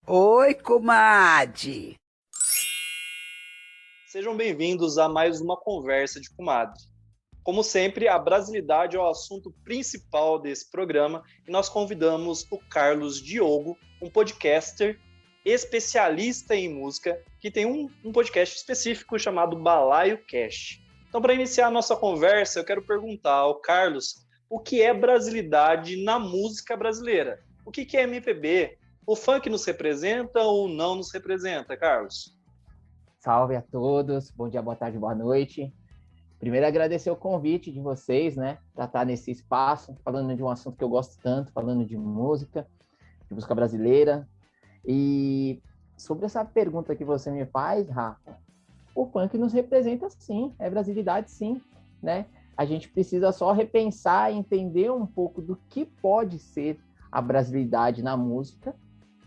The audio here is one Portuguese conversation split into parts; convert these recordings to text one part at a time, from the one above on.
Oi, comadre. Sejam bem-vindos a mais uma conversa de comadre. Como sempre, a brasilidade é o assunto principal desse programa e nós convidamos o Carlos Diogo, um podcaster especialista em música, que tem um podcast específico chamado Balaio Cash. Então, para iniciar a nossa conversa, eu quero perguntar ao Carlos o que é brasilidade na música brasileira. O que é MPB? O funk nos representa ou não nos representa, Carlos? Salve a todos, bom dia, boa tarde, boa noite. Primeiro, agradecer o convite de vocês, né, para estar nesse espaço, falando de um assunto que eu gosto tanto, falando de música brasileira. E sobre essa pergunta que você me faz, Rafa, o funk nos representa sim, é brasilidade sim, né? A gente precisa só repensar e entender um pouco do que pode ser a brasilidade na música,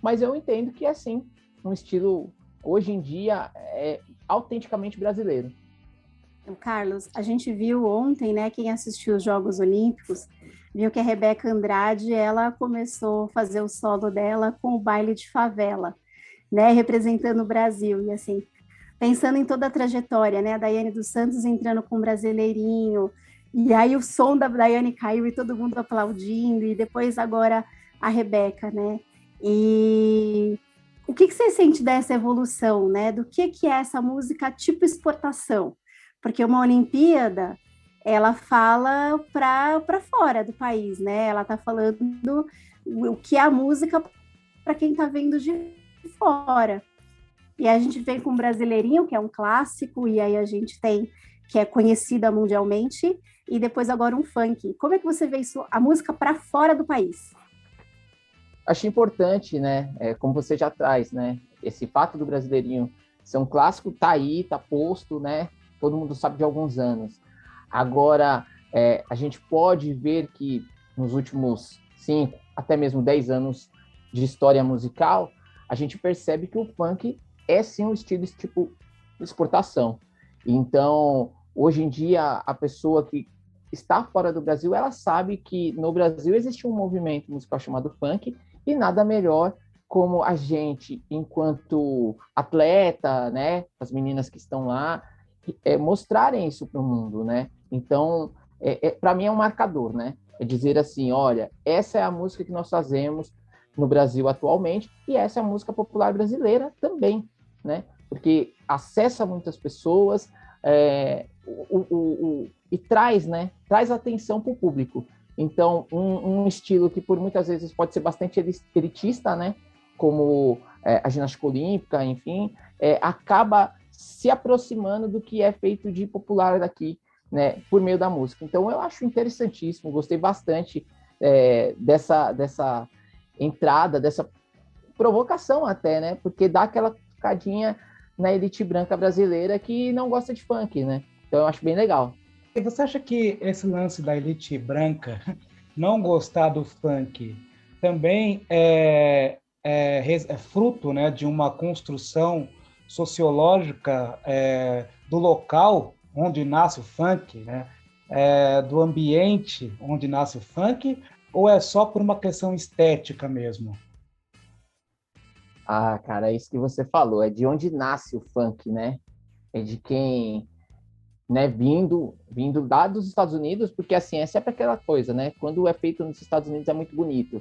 mas eu entendo que é sim, um estilo hoje em dia é autenticamente brasileiro. Carlos, a gente viu ontem, né, quem assistiu os Jogos Olímpicos, viu que a Rebeca Andrade, ela começou a fazer o solo dela com o baile de favela, né, representando o Brasil, e assim, pensando em toda a trajetória, né, a Daiane dos Santos entrando com o Brasileirinho, e aí o som da Daiane caiu e todo mundo aplaudindo, e depois agora a Rebeca, né, e o que você sente dessa evolução, né, do que é essa música tipo exportação? Porque uma Olimpíada, ela fala para fora do país, né? Ela está falando o que é a música para quem está vendo de fora. E a gente vem com o Brasileirinho, que é um clássico, e aí a gente tem, que é conhecida mundialmente, e depois agora um funk. Como é que você vê isso, a música para fora do país? Acho importante, né, como você já traz, né, esse fato do Brasileirinho ser um clássico, tá aí, tá posto, né, todo mundo sabe de alguns anos. Agora, a gente pode ver que nos últimos 5, até mesmo 10 anos de história musical, a gente percebe que o funk é sim um estilo tipo exportação. Então, hoje em dia, a pessoa que está fora do Brasil, ela sabe que no Brasil existe um movimento musical chamado funk e nada melhor como a gente, enquanto atleta, né, as meninas que estão lá, mostrarem isso para o mundo, né? Então, para mim é um marcador, né? É dizer assim, olha, essa é a música que nós fazemos no Brasil atualmente e essa é a música popular brasileira também, né? Porque acessa muitas pessoas e traz, né? Traz atenção para o público. Então, um estilo que por muitas vezes pode ser bastante elitista, né? Como a ginástica olímpica, enfim, acaba se aproximando do que é feito de popular daqui, né, por meio da música. Então, eu acho interessantíssimo, gostei bastante dessa entrada, dessa provocação até, né, porque dá aquela ficadinha na elite branca brasileira que não gosta de funk, né? Então, eu acho bem legal. E você acha que esse lance da elite branca não gostar do funk também é fruto, né, de uma construção sociológica do local onde nasce o funk, né, do ambiente onde nasce o funk, ou é só por uma questão estética mesmo? Ah, cara, é isso que você falou, é de onde nasce o funk, né? É de quem, né, vindo lá dos Estados Unidos, porque assim, é sempre aquela coisa, né? Quando é feito nos Estados Unidos é muito bonito.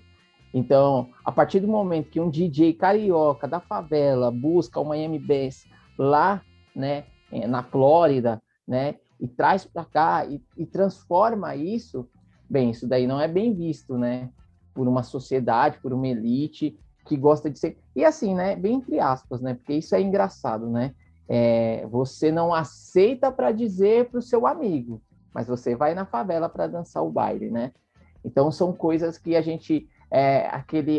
Então, a partir do momento que um DJ carioca da favela busca o Miami Bass lá, né, na Flórida, né, e traz para cá e transforma isso, bem, isso daí não é bem visto, né, por uma sociedade, por uma elite que gosta de ser. E assim, né, bem entre aspas, né, porque isso é engraçado, né? Você não aceita para dizer para o seu amigo, mas você vai na favela para dançar o baile, né? Então, são coisas que a gente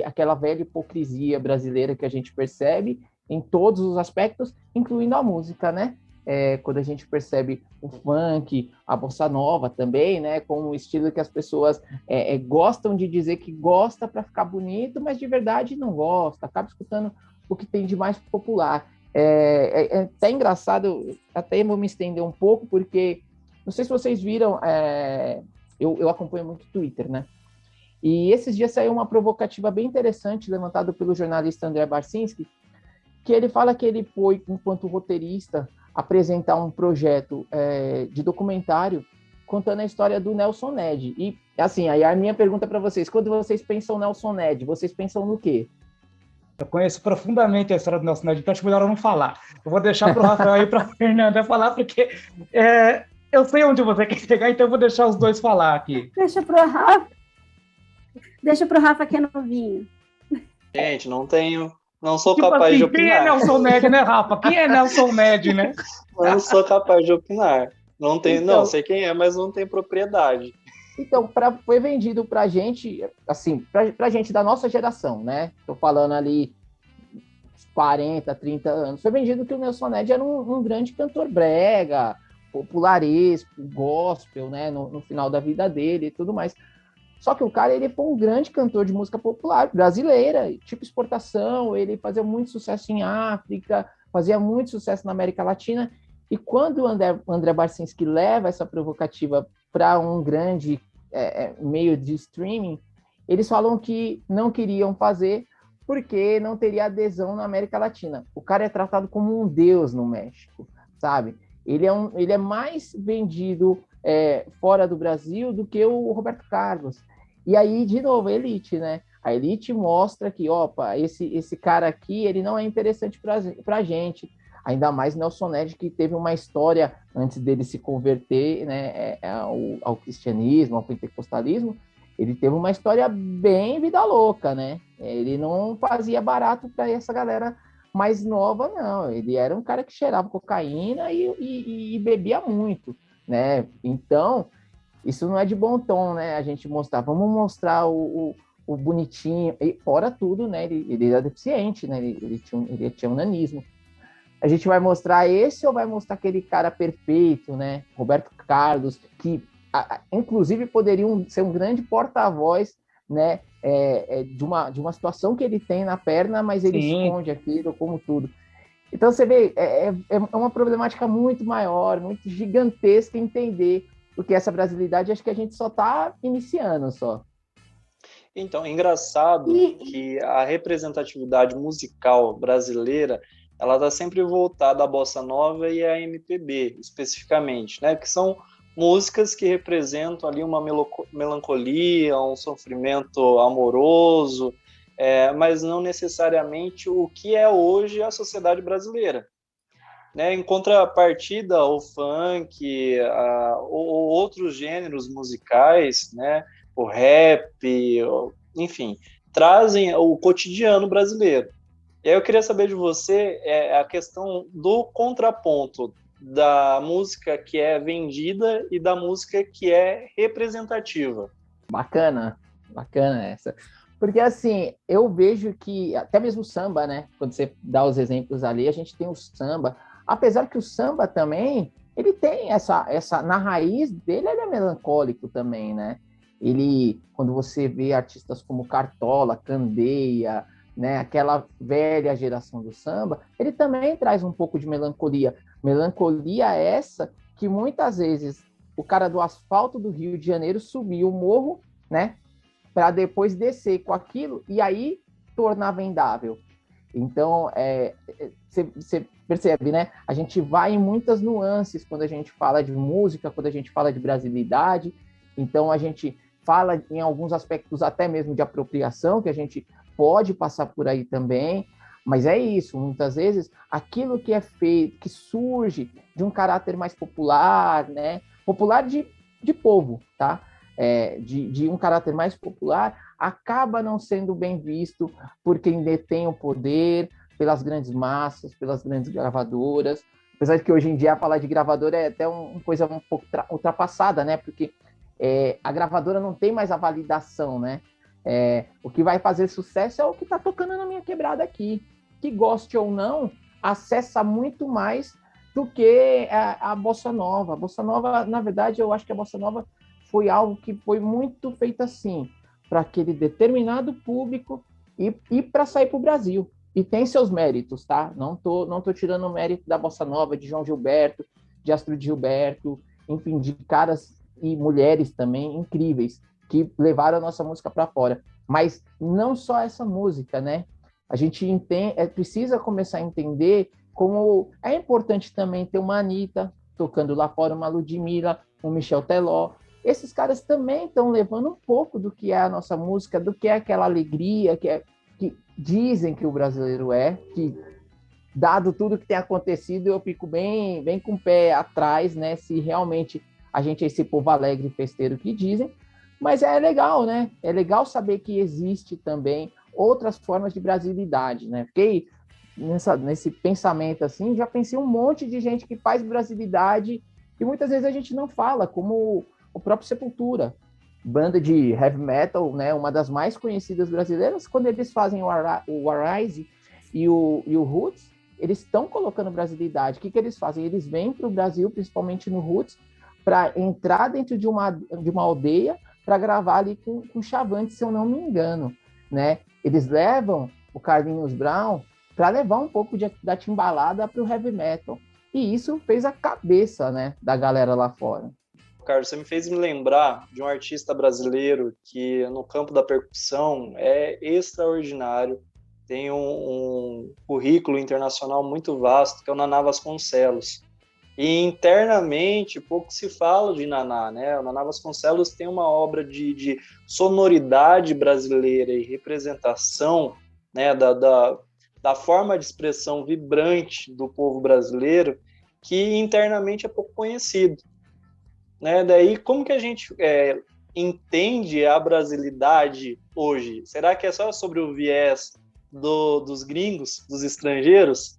aquela velha hipocrisia brasileira que a gente percebe em todos os aspectos, incluindo a música, né? Quando a gente percebe o funk, a bossa nova também, né? Com um estilo que as pessoas gostam de dizer que gosta para ficar bonito, mas de verdade não gosta, acaba escutando o que tem de mais popular. É até engraçado, até vou me estender um pouco, porque não sei se vocês viram, eu acompanho muito o Twitter, né? E esses dias saiu uma provocativa bem interessante, levantada pelo jornalista André Barcinski, que ele fala que ele foi, enquanto roteirista, apresentar um projeto de documentário contando a história do Nelson Ned. E, assim, aí a minha pergunta para vocês, quando vocês pensam Nelson Ned, vocês pensam no quê? Eu conheço profundamente a história do Nelson Ned, então acho melhor eu não falar. Eu vou deixar para o Rafael e para a Fernanda falar, porque eu sei onde você quer chegar, então eu vou deixar os dois falar aqui. Deixa para o Rafa. Deixa para o Rafa que é novinho. Gente, não sou Tipo capaz assim, de opinar. quem é Nelson Ned, né, Rafa? Quem é Nelson Ned, né? Não sou capaz de opinar. Então, não sei quem é, mas não tem propriedade. Então, foi vendido pra gente, assim, pra gente da nossa geração, né? Tô falando ali 40, 30 anos. Foi vendido que o Nelson Ned era um grande cantor brega, popularesco, gospel, né? No final da vida dele e tudo mais. Só que o cara, ele foi um grande cantor de música popular brasileira, tipo exportação, ele fazia muito sucesso em África, fazia muito sucesso na América Latina, e quando o André Barcinski leva essa provocativa para um grande meio de streaming, eles falam que não queriam fazer porque não teria adesão na América Latina. O cara é tratado como um deus no México, sabe? Ele é mais vendido fora do Brasil do que o Roberto Carlos. E aí, de novo, a Elite, né? A Elite mostra que, opa, esse cara aqui, ele não é interessante para a gente. Ainda mais Nelson Ned, que teve uma história, antes dele se converter, né, ao cristianismo, ao pentecostalismo, ele teve uma história bem vida louca, né? Ele não fazia barato para essa galera mais nova, não. Ele era um cara que cheirava cocaína e bebia muito, né? Então, isso não é de bom tom, né? A gente mostrar. Vamos mostrar o bonitinho. E fora tudo, né? Ele era deficiente, né? Ele tinha um nanismo. A gente vai mostrar esse ou vai mostrar aquele cara perfeito, né? Roberto Carlos, que inclusive poderiam ser um grande porta-voz, né? De uma situação que ele tem na perna, mas ele esconde aquilo como tudo. Então você vê, é uma problemática muito maior, muito gigantesca entender o que é essa brasilidade. Acho que a gente só está iniciando só. Então, engraçado que a representatividade musical brasileira ela está sempre voltada à bossa nova e à MPB, especificamente, né? Que são músicas que representam ali uma melancolia, um sofrimento amoroso, mas não necessariamente o que é hoje a sociedade brasileira. Né? Em contrapartida, o funk, ou outros gêneros musicais, né? O rap, enfim, trazem o cotidiano brasileiro. E aí eu queria saber de você a questão do contraponto da música que é vendida e da música que é representativa. Bacana essa. Porque, assim, eu vejo que, até mesmo o samba, né? Quando você dá os exemplos ali, a gente tem o samba. Apesar que o samba também, ele tem essa na raiz dele, ele é melancólico também, né? Ele, quando você vê artistas como Cartola, Candeia, né, aquela velha geração do samba, ele também traz um pouco de melancolia. Melancolia essa que muitas vezes o cara do asfalto do Rio de Janeiro subiu o morro, né, para depois descer com aquilo e aí tornar vendável. Então, você percebe, né? A gente vai em muitas nuances quando a gente fala de música, quando a gente fala de brasilidade. Então, a gente fala em alguns aspectos até mesmo de apropriação, que a gente pode passar por aí também, mas é isso, muitas vezes, aquilo que é feito, que surge de um caráter mais popular, né? Popular de povo, tá? De um caráter mais popular, acaba não sendo bem visto por quem detém o poder, pelas grandes massas, pelas grandes gravadoras. Apesar de que hoje em dia falar de gravadora é até uma coisa um pouco ultrapassada, né? Porque a gravadora não tem mais a validação, né? O que vai fazer sucesso é o que está tocando na minha quebrada aqui. Que goste ou não, acessa muito mais do que a bossa nova. A bossa nova, na verdade, eu acho que a bossa nova foi algo que foi muito feito assim, para aquele determinado público e para sair para o Brasil. E tem seus méritos, tá? Não tô tirando o mérito da bossa nova, de João Gilberto, de Astrid Gilberto, enfim, de caras e mulheres também incríveis. que levaram a nossa música para fora. Mas não só essa música, né? A gente precisa começar a entender como é importante também ter uma Anitta tocando lá fora, uma Ludmilla, um Michel Teló. Esses caras também estão levando um pouco do que é a nossa música, do que é aquela alegria que dizem que o brasileiro que, dado tudo que tem acontecido, eu fico bem com o pé atrás, né? Se realmente a gente é esse povo alegre e festeiro que dizem. Mas é legal, né? É legal saber que existe também outras formas de brasilidade, né? Fiquei nesse pensamento assim, já pensei um monte de gente que faz brasilidade e muitas vezes a gente não fala, como o próprio Sepultura, banda de heavy metal, né? Uma das mais conhecidas brasileiras, quando eles fazem o Arise e o Roots, eles estão colocando brasilidade. O que eles fazem? Eles vêm para o Brasil, principalmente no Roots, para entrar dentro de uma aldeia para gravar ali com Chavante, se eu não me engano, né? Eles levam o Carlinhos Brown para levar um pouco da timbalada para o heavy metal. E isso fez a cabeça, né, da galera lá fora. Carlos, você me fez me lembrar de um artista brasileiro que no campo da percussão é extraordinário, tem um currículo internacional muito vasto, que é o Naná Vasconcelos. E internamente pouco se fala de Naná, né? O Naná Vasconcelos tem uma obra de sonoridade brasileira e representação, né, da forma de expressão vibrante do povo brasileiro, que internamente é pouco conhecido, né? Daí, como que a gente entende a brasilidade hoje? Será que é só sobre o viés dos gringos, dos estrangeiros?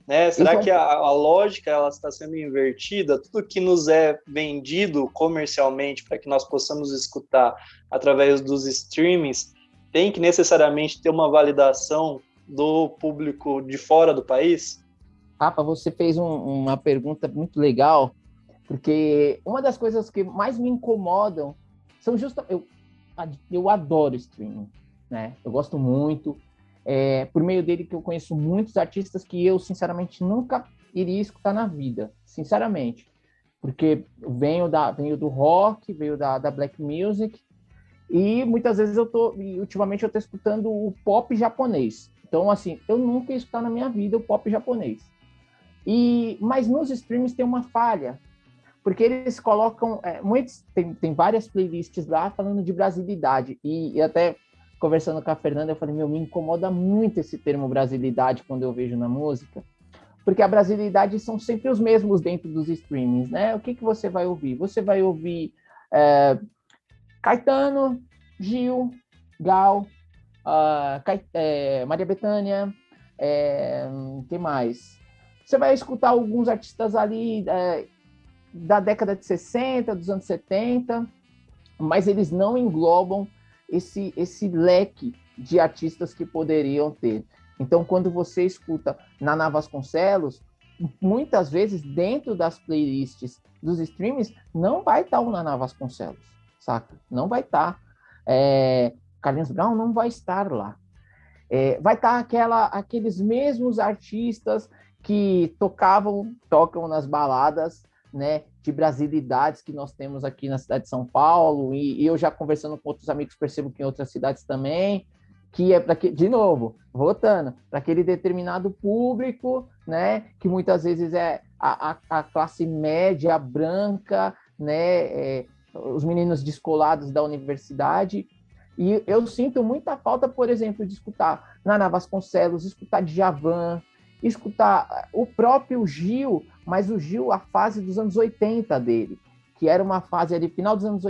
Né? Será que a lógica ela está sendo invertida? Tudo que nos é vendido comercialmente para que nós possamos escutar através dos streamings tem que necessariamente ter uma validação do público de fora do país? Rafa, você fez uma pergunta muito legal, porque uma das coisas que mais me incomodam são justamente... Eu adoro streaming, né? Eu gosto muito. Por meio dele que eu conheço muitos artistas que eu, sinceramente, nunca iria escutar na vida, sinceramente. Porque venho do rock, veio da black music, e muitas vezes ultimamente eu estou escutando o pop japonês. Então, assim, eu nunca ia escutar na minha vida o pop japonês. Mas nos streams tem uma falha, porque eles colocam... tem várias playlists lá falando de brasilidade, e até... conversando com a Fernanda, eu falei, me incomoda muito esse termo brasilidade quando eu vejo na música, porque a brasilidade são sempre os mesmos dentro dos streamings, né? O que você vai ouvir? Você vai ouvir Caetano, Gil, Gal, Maria Bethânia, que mais? Você vai escutar alguns artistas ali da década de 60, dos anos 70, mas eles não englobam esse leque de artistas que poderiam ter. Então, quando você escuta Naná Vasconcelos, muitas vezes dentro das playlists dos streams não vai estar o Naná Vasconcelos, saca? Não vai estar. Carlinhos Brown não vai estar lá. Vai estar aqueles mesmos artistas que tocam nas baladas, né, de brasilidades que nós temos aqui na cidade de São Paulo, e eu já conversando com outros amigos percebo que em outras cidades também, que é para que, de novo, voltando, para aquele determinado público, né, que muitas vezes é a classe média branca, né, os meninos descolados da universidade. E eu sinto muita falta, por exemplo, de escutar Naná Vasconcelos, escutar Djavan, escutar o próprio Gil, mas o Gil, a fase dos anos 80 dele, que era uma fase ali, final dos anos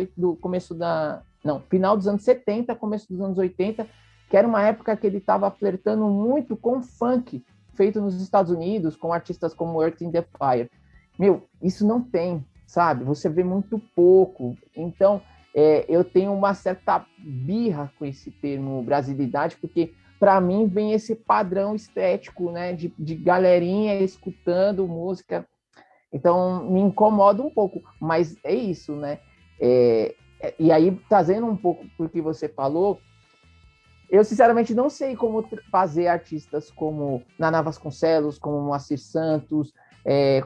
70, começo dos anos 80, que era uma época que ele estava flertando muito com o funk feito nos Estados Unidos, com artistas como Earth in the Fire. Isso não tem, sabe? Você vê muito pouco. Então, eu tenho uma certa birra com esse termo brasilidade, porque para mim vem esse padrão estético, né, de galerinha escutando música. Então me incomoda um pouco, mas é isso, né? E aí, trazendo um pouco do que você falou, eu sinceramente não sei como fazer artistas como Naná Vasconcelos, como Moacir Santos,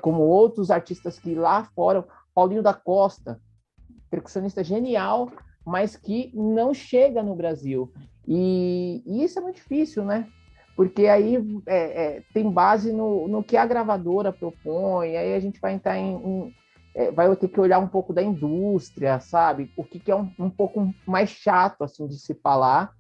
como outros artistas que lá fora, Paulinho da Costa, percussionista genial, mas que não chega no Brasil. E isso é muito difícil, né? Porque aí tem base no que a gravadora propõe, aí a gente vai entrar vai ter que olhar um pouco da indústria, sabe? O que é um pouco mais chato, assim, de se falar,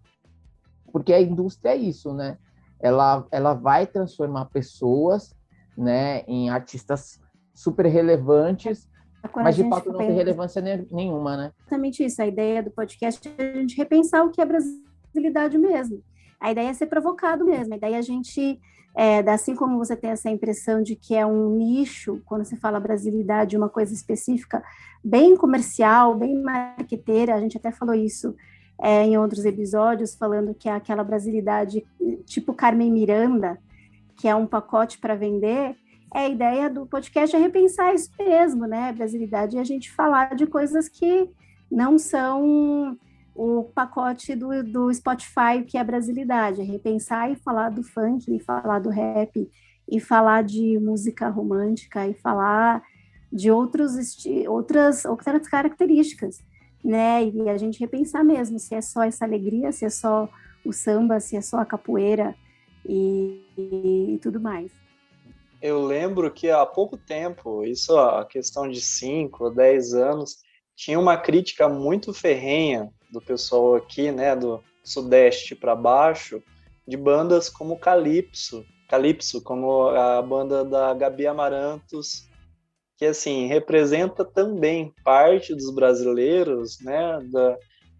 porque a indústria é isso, né? Ela vai transformar pessoas, né, em artistas super relevantes, Quando a mas de gente fato não tem relevância nenhuma, né? Exatamente isso. A ideia do podcast é a gente repensar o que é brasilidade mesmo. A ideia é ser provocado mesmo. A ideia é a gente, assim como você tem essa impressão de que é um nicho, quando se fala brasilidade, uma coisa específica, bem comercial, bem marqueteira, a gente até falou isso em outros episódios, falando que é aquela brasilidade tipo Carmen Miranda, que é um pacote para vender. A ideia do podcast é repensar isso mesmo, né? Brasilidade é a gente falar de coisas que não são o pacote do Spotify, que é a brasilidade, é repensar e falar do funk, e falar do rap, e falar de música romântica, e falar de outras características, né? E a gente repensar mesmo se é só essa alegria, se é só o samba, se é só a capoeira e tudo mais. Eu lembro que há pouco tempo, isso a questão de 5 ou 10 anos, tinha uma crítica muito ferrenha do pessoal aqui, né, do Sudeste para baixo, de bandas como Calypso, como a banda da Gabi Amarantos, que assim representa também parte dos brasileiros, né,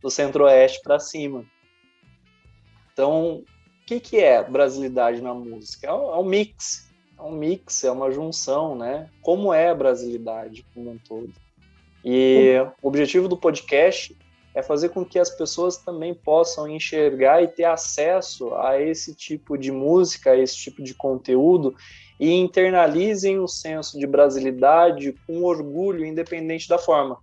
do Centro-Oeste para cima. Então, o que é brasilidade na música? É um mix. É um mix, é uma junção, né? Como é a brasilidade como um todo. E o objetivo do podcast é fazer com que as pessoas também possam enxergar e ter acesso a esse tipo de música, a esse tipo de conteúdo e internalizem o senso de brasilidade com orgulho, independente da forma.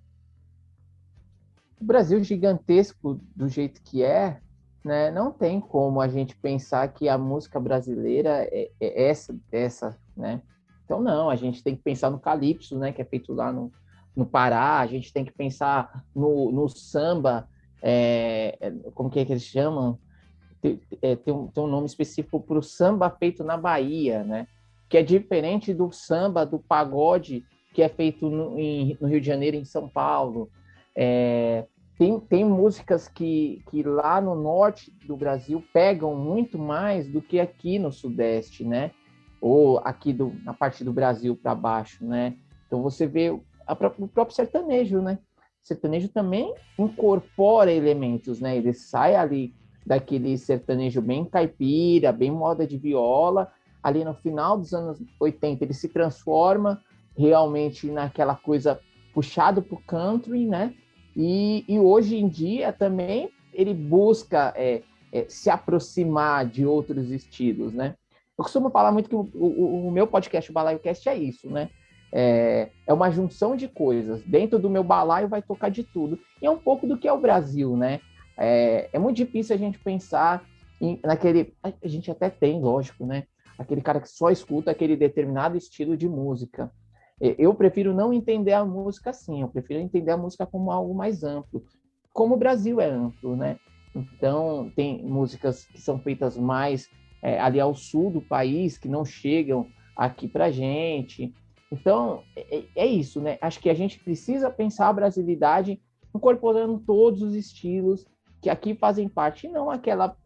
O Brasil gigantesco do jeito que é, né, não tem como a gente pensar que a música brasileira é essa, né? Então, não, a gente tem que pensar no calypso, né, que é feito lá no Pará, a gente tem que pensar no samba, como que eles chamam? Tem um nome específico para o samba feito na Bahia, né? Que é diferente do samba, do pagode, que é feito no Rio de Janeiro, em São Paulo. Tem músicas que lá no norte do Brasil pegam muito mais do que aqui no Sudeste, né? Ou aqui na parte do Brasil para baixo, né? Então você vê o próprio sertanejo, né? O sertanejo também incorpora elementos, né? Ele sai ali daquele sertanejo bem caipira, bem moda de viola, ali no final dos anos 80 ele se transforma realmente naquela coisa puxado para o country, né? E hoje em dia também ele busca se aproximar de outros estilos, né? Eu costumo falar muito que o meu podcast, o BalaioCast, é isso, né? É uma junção de coisas. Dentro do meu balaio vai tocar de tudo. E é um pouco do que é o Brasil, né? É muito difícil a gente pensar naquele... A gente até tem, lógico, né? Aquele cara que só escuta aquele determinado estilo de música. Eu prefiro não entender a música assim, eu prefiro entender a música como algo mais amplo. Como o Brasil é amplo, né? Então, tem músicas que são feitas mais ali ao sul do país, que não chegam aqui pra gente. Então, é isso, né? Acho que a gente precisa pensar a brasilidade incorporando todos os estilos que aqui fazem parte, e não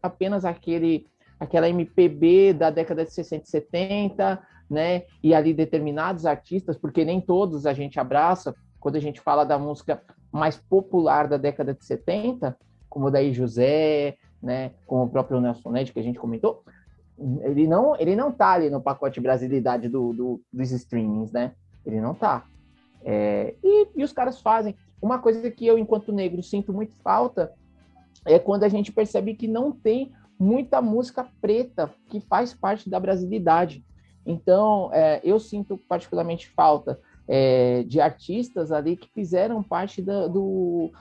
apenas aquela MPB da década de 60 e 70, né? E ali determinados artistas, porque nem todos a gente abraça, quando a gente fala da música mais popular da década de 70, como o Daí José, né? Como o próprio Nelson Ned, que a gente comentou, ele não tá ali no pacote brasilidade dos streamings, né? Ele não tá. E os caras fazem. Uma coisa que eu, enquanto negro, sinto muito falta é quando a gente percebe que não tem muita música preta que faz parte da brasilidade. Então, eu sinto particularmente falta de artistas ali que fizeram parte do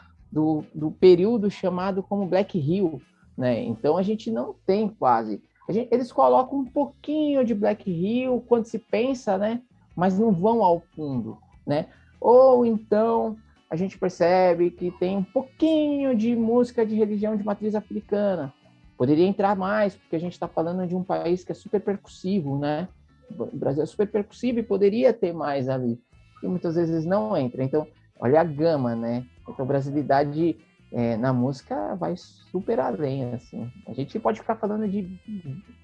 período chamado como Black Hill, né? Então, a gente não tem quase. Eles colocam um pouquinho de Black Hill quando se pensa, né? Mas não vão ao fundo, né? Ou então a gente percebe que tem um pouquinho de música de religião de matriz africana. Poderia entrar mais, porque a gente está falando de um país que é super percussivo, né? O Brasil é super percussivo e poderia ter mais ali. E muitas vezes não entra. Então, olha a gama, né? Então, brasilidade na música vai super além, assim. A gente pode ficar falando de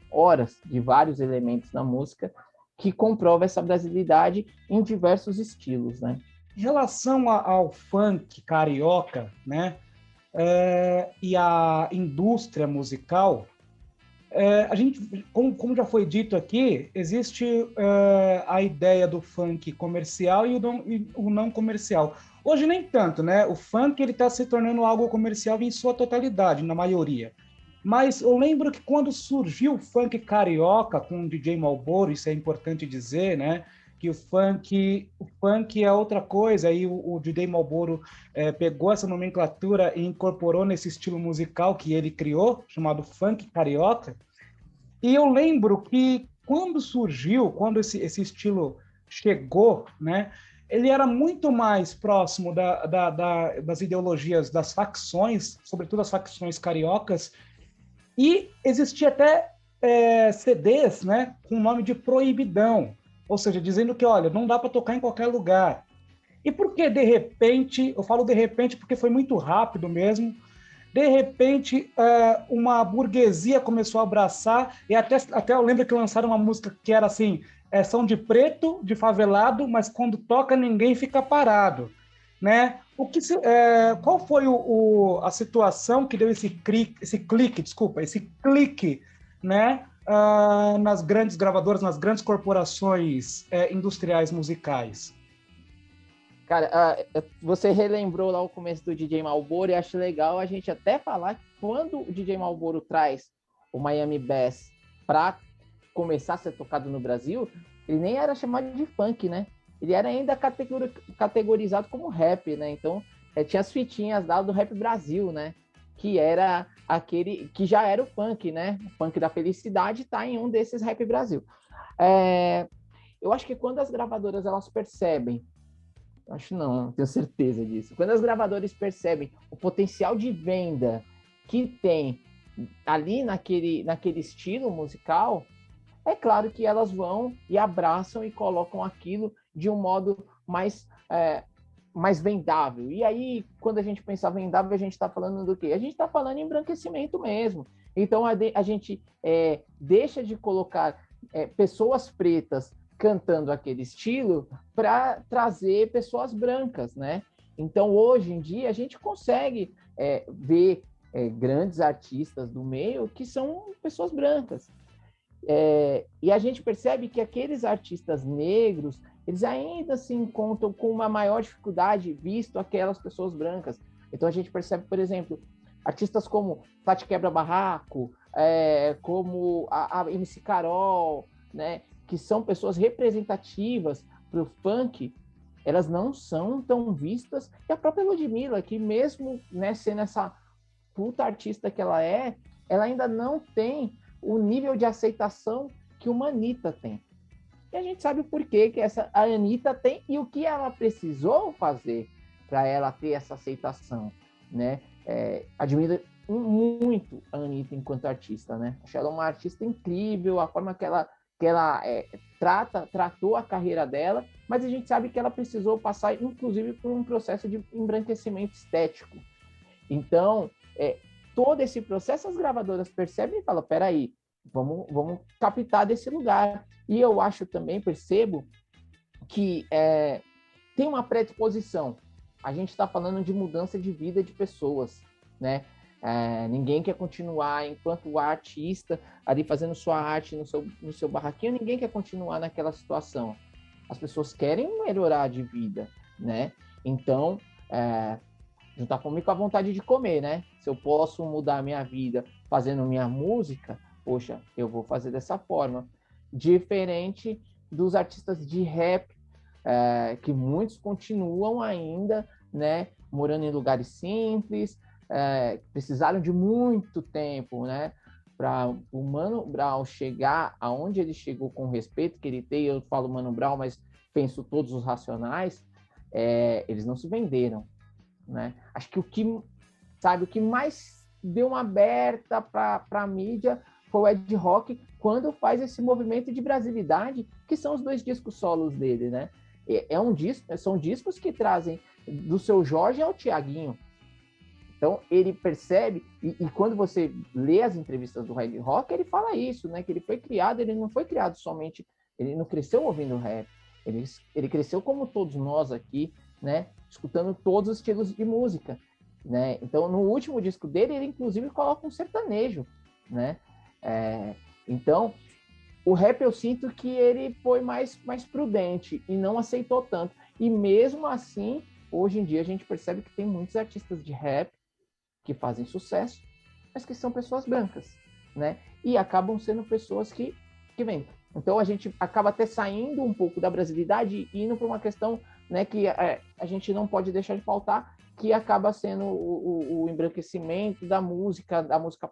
horas de vários elementos na música que comprova essa brasilidade em diversos estilos, né? Em relação ao funk carioca, né, e a indústria musical, a gente, como já foi dito aqui, existe a ideia do funk comercial e o não comercial. Hoje nem tanto, né? O funk ele está se tornando algo comercial em sua totalidade, na maioria. Mas eu lembro que quando surgiu o funk carioca com o DJ Malboro, isso é importante dizer, né? Que o funk é outra coisa, aí o DJ Malboro pegou essa nomenclatura e incorporou nesse estilo musical que ele criou, chamado funk carioca. E eu lembro que quando esse estilo chegou, né, ele era muito mais próximo das ideologias das facções, sobretudo as facções cariocas, e existia até CDs, né, com o nome de proibidão, ou seja, dizendo que, olha, não dá para tocar em qualquer lugar. E por que, de repente, eu falo de repente porque foi muito rápido mesmo, de repente, uma burguesia começou a abraçar, e até eu lembro que lançaram uma música que era assim, são de preto, de favelado, mas quando toca ninguém fica parado, né? Qual foi a situação que deu esse clique, né? Nas grandes gravadoras, nas grandes corporações industriais musicais? Cara, você relembrou lá o começo do DJ Malboro e acho legal a gente até falar que quando o DJ Malboro traz o Miami Bass para começar a ser tocado no Brasil, ele nem era chamado de funk, né? Ele era ainda categorizado como rap, né? Então, tinha as fitinhas lá do Rap Brasil, né? Que era aquele que já era o funk, né? O funk da felicidade tá em um desses Rap Brasil. Eu acho que quando as gravadoras elas percebem, acho não tenho certeza disso. Quando as gravadoras percebem o potencial de venda que tem ali naquele estilo musical, é claro que elas vão e abraçam e colocam aquilo de um modo mais vendável. E aí, quando a gente pensa vendável, a gente está falando do quê? A gente está falando em embranquecimento mesmo. Então, a gente deixa de colocar pessoas pretas cantando aquele estilo para trazer pessoas brancas, né? Então, hoje em dia, a gente consegue ver grandes artistas do meio que são pessoas brancas. E a gente percebe que aqueles artistas negros, eles ainda se encontram com uma maior dificuldade visto aquelas pessoas brancas. Então, a gente percebe, por exemplo, artistas como Tati Quebra-Barraco, como a MC Carol, né? Que são pessoas representativas para o funk, elas não são tão vistas. E a própria Ludmilla, que mesmo, né, sendo essa puta artista que ela ainda não tem o nível de aceitação que uma Anitta tem. E a gente sabe o porquê que a Anitta tem e o que ela precisou fazer para ela ter essa aceitação, né? Admiro muito a Anitta enquanto artista, né? Acho ela uma artista incrível, a forma que ela tratou a carreira dela, mas a gente sabe que ela precisou passar, inclusive, por um processo de embranquecimento estético. Então, todo esse processo, as gravadoras percebem e falam, peraí, vamos captar desse lugar. E eu percebo que tem uma predisposição. A gente está falando de mudança de vida de pessoas, né? Ninguém quer continuar enquanto artista ali fazendo sua arte no seu barraquinho, ninguém quer continuar naquela situação. As pessoas querem melhorar de vida, né? Então, juntar comigo com a vontade de comer, né? Se eu posso mudar a minha vida fazendo minha música, poxa, eu vou fazer dessa forma. Diferente dos artistas de rap, que muitos continuam ainda, né? Morando em lugares simples, precisaram de muito tempo, né, para o Mano Brown chegar aonde ele chegou com o respeito que ele tem. Eu falo Mano Brown, mas penso todos os Racionais, eles não se venderam, né? Acho que o que mais deu uma aberta para a mídia foi o Ed Rock, quando faz esse movimento de brasilidade, que são os 2 discos solos dele, né? São discos que trazem do Seu Jorge ao Tiaguinho. Então, ele percebe, e quando você lê as entrevistas do Ed Rock, ele fala isso, né? Que ele não foi criado somente, ele não cresceu ouvindo rap, ele cresceu como todos nós aqui, né? Escutando todos os estilos de música, né? Então, no último disco dele, ele inclusive coloca um sertanejo, né? Então, o rap eu sinto que ele foi mais prudente e não aceitou tanto. E mesmo assim, hoje em dia a gente percebe que tem muitos artistas de rap que fazem sucesso, mas que são pessoas brancas, né? E acabam sendo pessoas que vêm. Então a gente acaba até saindo um pouco da brasilidade e indo para uma questão, né, que a gente não pode deixar de faltar, que acaba sendo o embranquecimento da música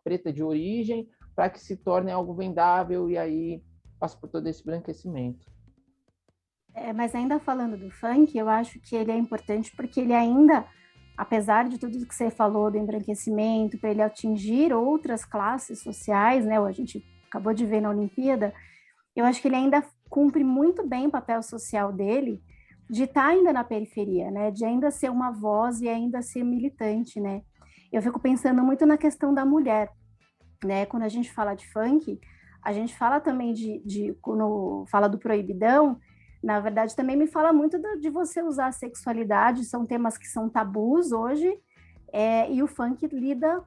preta de origem, para que se torne algo vendável e aí passa por todo esse embranquecimento. Mas ainda falando do funk, eu acho que ele é importante porque ele ainda, apesar de tudo que você falou do embranquecimento, para ele atingir outras classes sociais, né, a gente acabou de ver na Olimpíada, eu acho que ele ainda cumpre muito bem o papel social dele, de estar ainda na periferia, né, de ainda ser uma voz e ainda ser militante, né. Eu fico pensando muito na questão da mulher, né, quando a gente fala de funk, a gente fala também quando fala do proibidão, na verdade também me fala muito de você usar a sexualidade, são temas que são tabus hoje, e o funk lida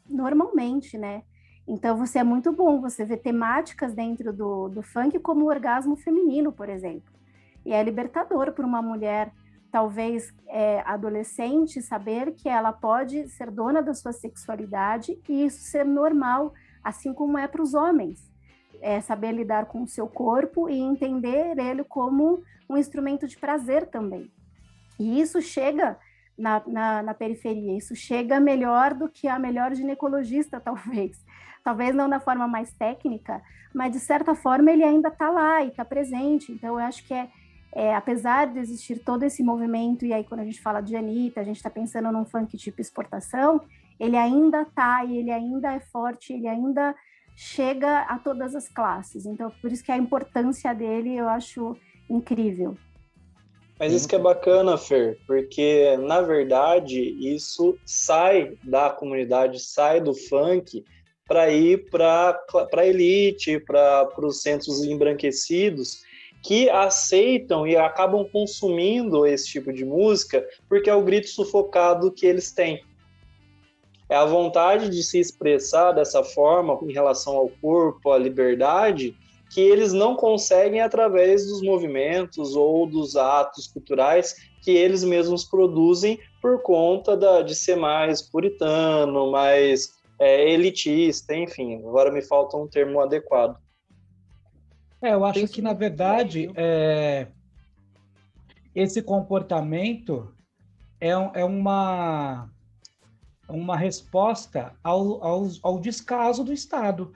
normalmente, né? Então você é muito bom, você vê temáticas dentro do funk como o orgasmo feminino, por exemplo. E é libertador para uma mulher, talvez adolescente, saber que ela pode ser dona da sua sexualidade e isso ser normal, assim como é para os homens. Saber lidar com o seu corpo e entender ele como um instrumento de prazer também. E isso chega na periferia, isso chega melhor do que a melhor ginecologista, talvez. Talvez não da forma mais técnica, mas de certa forma ele ainda está lá e está presente. Então eu acho que apesar de existir todo esse movimento, e aí quando a gente fala de Anitta, a gente está pensando num funk tipo exportação, ele ainda está e ele ainda é forte, ele ainda chega a todas as classes. Então, por isso que a importância dele eu acho incrível. Mas isso que é bacana, Fer, porque, na verdade, isso sai da comunidade, sai do funk para ir para a elite, para os centros embranquecidos, que aceitam e acabam consumindo esse tipo de música porque é o grito sufocado que eles têm. É a vontade de se expressar dessa forma em relação ao corpo, à liberdade, que eles não conseguem através dos movimentos ou dos atos culturais que eles mesmos produzem por conta de ser mais puritano, mais elitista, enfim. Agora me falta um termo adequado. Eu acho que, na verdade, esse comportamento é uma resposta ao descaso do Estado.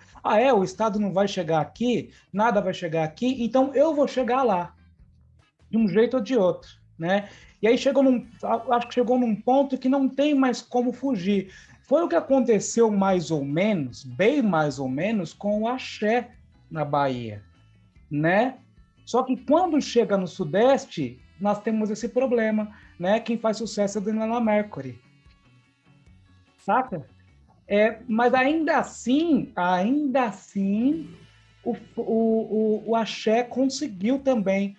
O Estado não vai chegar aqui, nada vai chegar aqui, então eu vou chegar lá, de um jeito ou de outro, né? E aí acho que chegou num ponto que não tem mais como fugir. Foi o que aconteceu mais ou menos, bem mais ou menos, com o axé na Bahia, né? Só que quando chega no Sudeste, nós temos esse problema, né? Quem faz sucesso é a Daniela Mercury. Saca? Mas ainda assim, o axé conseguiu também,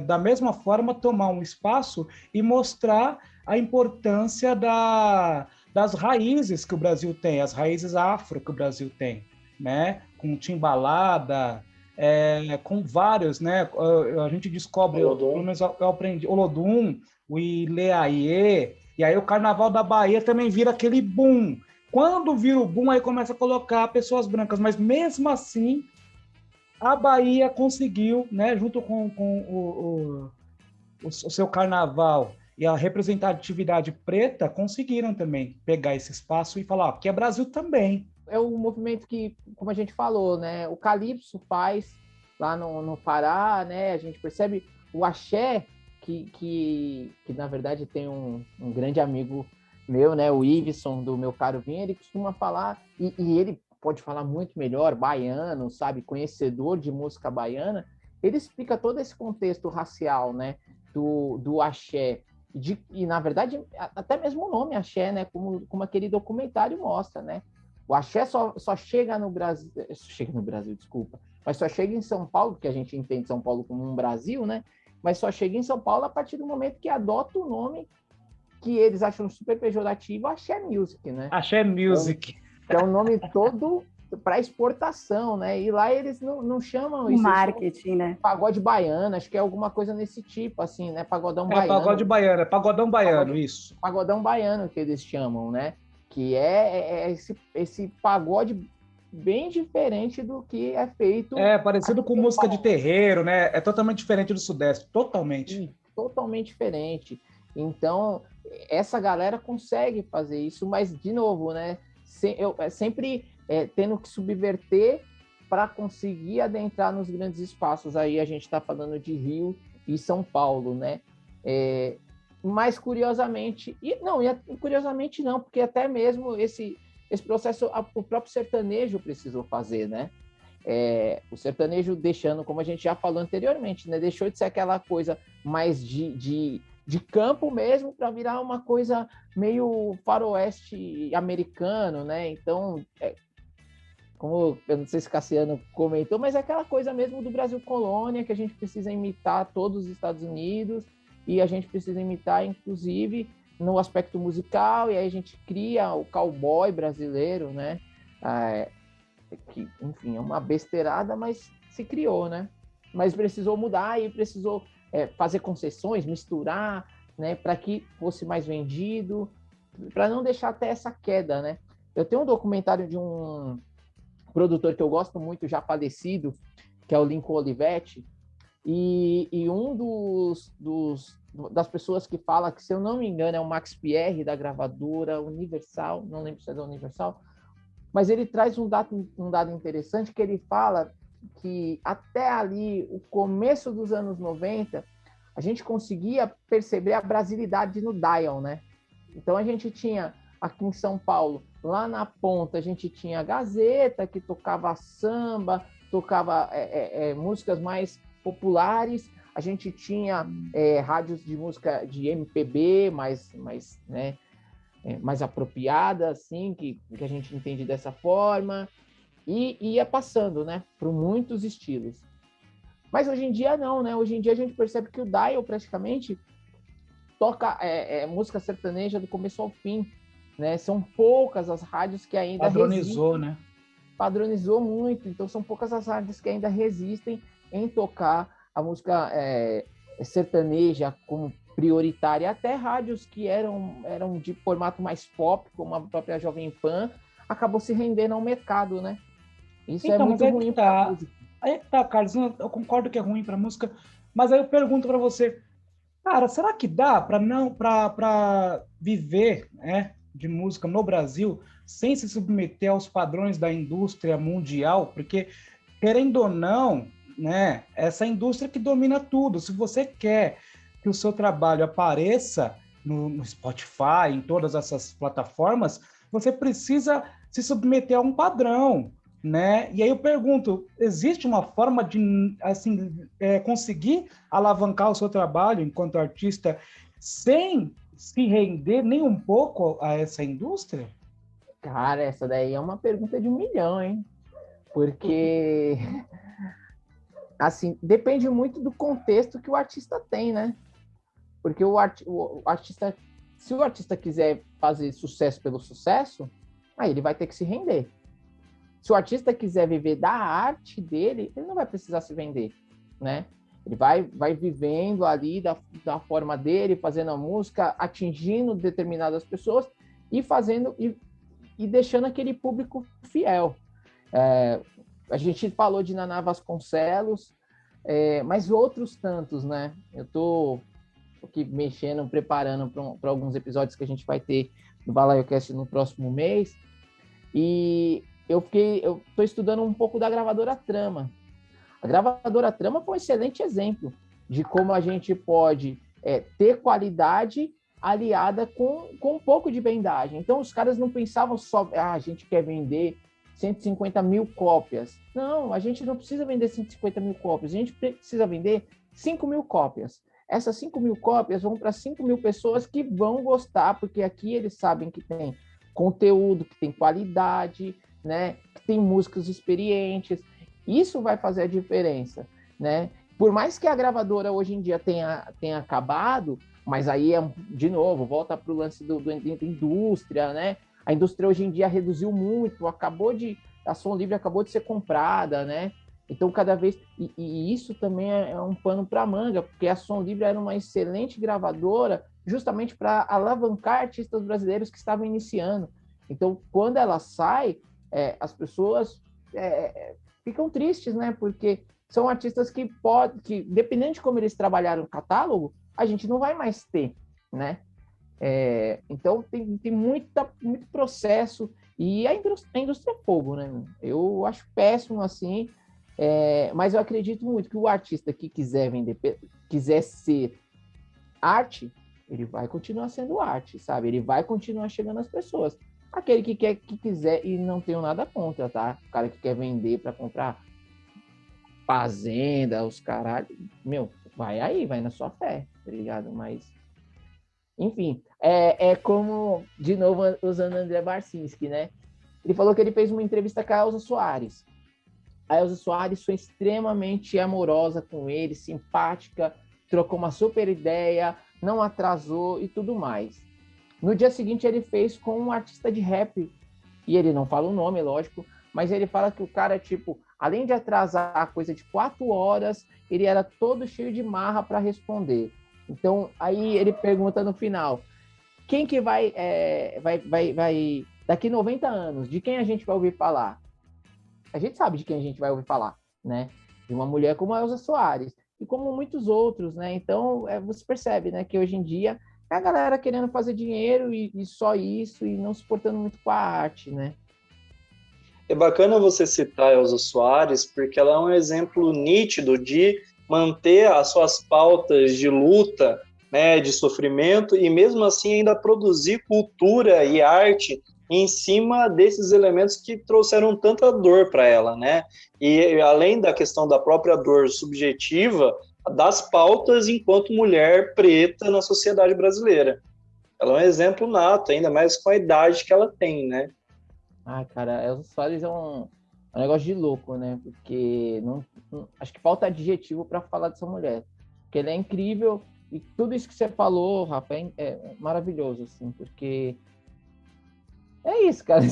da mesma forma, tomar um espaço e mostrar a importância das raízes que o Brasil tem, as raízes afro que o Brasil tem, né? Com timbalada, com vários, né? A gente descobre, pelo menos eu aprendi, Olodum, o Ileaie, e aí o Carnaval da Bahia também vira aquele boom. Quando vira o boom, aí começa a colocar pessoas brancas, mas mesmo assim, a Bahia conseguiu, né, junto com o seu carnaval e a representatividade preta, conseguiram também pegar esse espaço e falar, aqui é Brasil também. É um movimento que, como a gente falou, né, o Calypso faz lá no Pará, né, a gente percebe o axé, que na verdade tem um grande amigo meu, né, o Iveson, do Meu Caro Vinho, ele costuma falar, e ele pode falar muito melhor, baiano, sabe, conhecedor de música baiana, ele explica todo esse contexto racial, né, do axé, e na verdade, até mesmo o nome axé, né, como aquele documentário mostra, né, o axé só chega no Brasil, desculpa, mas só chega em São Paulo, que a gente entende São Paulo como um Brasil, né, mas só chega em São Paulo a partir do momento que adota o nome que eles acham super pejorativo, Axé Music, né? Axé Music. Que é um nome todo para exportação, né? E lá eles não chamam isso. Marketing, né? Pagode baiano, acho que é alguma coisa nesse tipo, assim, né? Pagodão baiano. Pagode baiano, pagodão baiano, isso. Pagodão baiano que eles chamam, né? Que é esse pagode bem diferente do que é feito... parecido com música de terreiro, né? É totalmente diferente do Sudeste, totalmente. Sim, totalmente diferente. Então, essa galera consegue fazer isso, mas, de novo, né? Sempre tendo que subverter para conseguir adentrar nos grandes espaços. Aí a gente está falando de Rio e São Paulo, né? Mas, curiosamente não, porque até mesmo esse processo, o próprio sertanejo precisou fazer, né? O sertanejo deixando, como a gente já falou anteriormente, né? Deixou de ser aquela coisa mais de campo mesmo para virar uma coisa meio faroeste americano, né? Então, como eu não sei se Cassiano comentou, mas é aquela coisa mesmo do Brasil colônia, que a gente precisa imitar todos os Estados Unidos e a gente precisa imitar, inclusive, no aspecto musical, e aí a gente cria o cowboy brasileiro, né? Que, enfim, é uma besteirada, mas se criou, né? Mas precisou mudar e precisou fazer concessões, misturar, né, para que fosse mais vendido, para não deixar até essa queda, né? Eu tenho um documentário de um produtor que eu gosto muito, já falecido, que é o Lincoln Olivetti, e um das pessoas que fala, que se eu não me engano é o Max Pierre, da gravadora Universal, não lembro se é da Universal, mas ele traz um dado interessante, que ele fala que até ali, o começo dos anos 90, a gente conseguia perceber a brasilidade no dial, né? Então a gente tinha aqui em São Paulo, lá na ponta, a gente tinha a Gazeta, que tocava samba, tocava músicas mais populares, a gente tinha rádios de música de MPB, mais apropriada, assim, que a gente entende dessa forma, e ia passando, né, por muitos estilos. Mas hoje em dia não, né? Hoje em dia a gente percebe que o dial praticamente toca música sertaneja do começo ao fim, né? São poucas as rádios que ainda padronizou, né? Padronizou muito, então são poucas as rádios que ainda resistem em tocar a música sertaneja como prioritária. Até rádios que eram de formato mais pop, como a própria Jovem Pan, acabou se rendendo ao mercado, né? Isso então, é muito ruim para a música. Aí tá, Carlos, eu concordo que é ruim para música, mas aí eu pergunto para você, cara, será que dá para viver, né, de música no Brasil sem se submeter aos padrões da indústria mundial? Porque, querendo ou não, né, essa indústria que domina tudo. Se você quer que o seu trabalho apareça no Spotify, em todas essas plataformas, você precisa se submeter a um padrão, né? E aí eu pergunto, existe uma forma de conseguir alavancar o seu trabalho enquanto artista sem se render nem um pouco a essa indústria? Cara, essa daí é uma pergunta de 1 milhão, hein? Porque assim, depende muito do contexto que o artista tem, né? Porque o artista, se o artista quiser fazer sucesso pelo sucesso, aí ele vai ter que se render. Se o artista quiser viver da arte dele, ele não vai precisar se vender, né? Ele vai vivendo ali da forma dele, fazendo a música, atingindo determinadas pessoas e fazendo e deixando aquele público fiel. A gente falou de Naná Vasconcelos, mas outros tantos, né? Eu tô aqui mexendo, preparando para alguns episódios que a gente vai ter no BalaioCast no próximo mês, e eu estou estudando um pouco da gravadora Trama. A gravadora Trama foi um excelente exemplo de como a gente pode ter qualidade aliada com um pouco de vendagem. Então, os caras não pensavam só, a gente quer vender 150 mil cópias. Não, a gente não precisa vender 150 mil cópias, a gente precisa vender 5 mil cópias. Essas 5 mil cópias vão para 5 mil pessoas que vão gostar, porque aqui eles sabem que tem conteúdo, que tem qualidade, né? Que tem músicas experientes. Isso vai fazer a diferença, né? Por mais que a gravadora hoje em dia tenha acabado, mas aí, de novo, volta para o lance da indústria, né? A indústria hoje em dia reduziu muito, a Som Livre acabou de ser comprada, né? Então, cada vez... E isso também é um pano para manga, porque a Som Livre era uma excelente gravadora justamente para alavancar artistas brasileiros que estavam iniciando. Então, quando ela sai, as pessoas ficam tristes, né? Porque são artistas que dependendo de como eles trabalharam o catálogo, a gente não vai mais ter, né? Então, tem muito processo, e a indústria é fogo, né? Eu acho péssimo, assim, mas eu acredito muito que o artista que quiser ser arte, ele vai continuar sendo arte, sabe? Ele vai continuar chegando às pessoas. Aquele que quiser, e não tenho nada contra, tá? O cara que quer vender para comprar fazenda, os caralho, meu, vai na sua fé, tá ligado? Mas, enfim, como, de novo, usando André Barcinski, né? Ele falou que ele fez uma entrevista com a Elza Soares. A Elza Soares foi extremamente amorosa com ele, simpática, trocou uma super ideia, não atrasou e tudo mais. No dia seguinte, ele fez com um artista de rap, e ele não fala o nome, lógico, mas ele fala que o cara, tipo, além de atrasar a coisa de 4 horas, ele era todo cheio de marra para responder. Então, aí ele pergunta no final, quem que vai, daqui 90 anos, de quem a gente vai ouvir falar? A gente sabe de quem a gente vai ouvir falar, né? De uma mulher como a Elza Soares, e como muitos outros, né? Então, você percebe, né, que hoje em dia é a galera querendo fazer dinheiro e só isso, e não se portando muito com a arte, né? É bacana você citar a Elza Soares, porque ela é um exemplo nítido de manter as suas pautas de luta, né, de sofrimento, e mesmo assim ainda produzir cultura e arte em cima desses elementos que trouxeram tanta dor para ela, né? E além da questão da própria dor subjetiva, das pautas enquanto mulher preta na sociedade brasileira. Ela é um exemplo nato, ainda mais com a idade que ela tem, né? Ah, cara, Elza Soares é um negócio de louco, né? Porque acho que falta adjetivo para falar dessa mulher. Porque ela é incrível, e tudo isso que você falou, Rafa, é maravilhoso, assim, porque é isso, cara.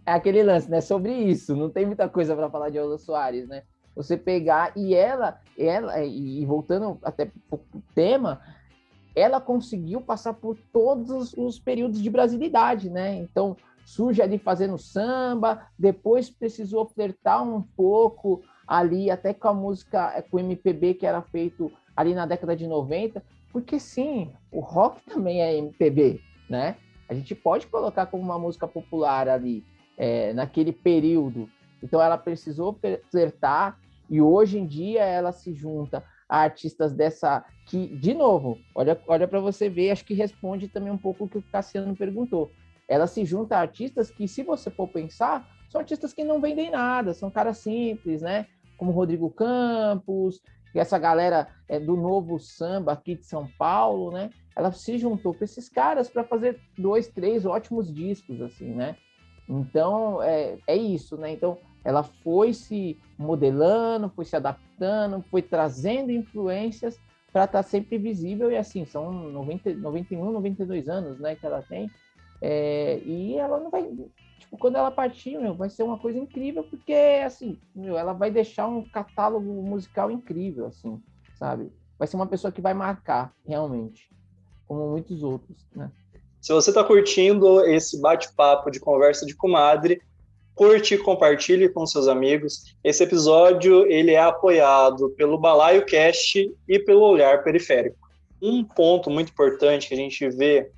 É aquele lance, né? Sobre isso. Não tem muita coisa para falar de Elza Soares, né? Você pegar e voltando até pro tema, ela conseguiu passar por todos os períodos de brasilidade, né? Então, surge ali fazendo samba, depois precisou flertar um pouco ali, até com a música, com o MPB que era feito ali na década de 90, porque sim, o rock também é MPB, né? A gente pode colocar como uma música popular ali, naquele período. Então, ela precisou flertar, e hoje em dia ela se junta a artistas dessa... que, de novo, olha para você ver, acho que responde também um pouco o que o Cassiano perguntou. Ela se junta a artistas que, se você for pensar, são artistas que não vendem nada, são caras simples, né? Como Rodrigo Campos, e essa galera do novo samba aqui de São Paulo, né? Ela se juntou com esses caras para fazer 2, 3 ótimos discos, assim, né? Então, é isso, né? Então, ela foi se modelando, foi se adaptando, foi trazendo influências para estar sempre visível, e assim, são 91, 92 anos, né, que ela tem, e ela não vai, tipo, quando ela partir, vai ser uma coisa incrível, porque, assim, ela vai deixar um catálogo musical incrível, assim, sabe? Vai ser uma pessoa que vai marcar, realmente, como muitos outros, né? Se você está curtindo esse bate-papo de conversa de comadre, curte e compartilhe com seus amigos. Esse episódio ele é apoiado pelo Balaio Cast e pelo Olhar Periférico. Um ponto muito importante que a gente vê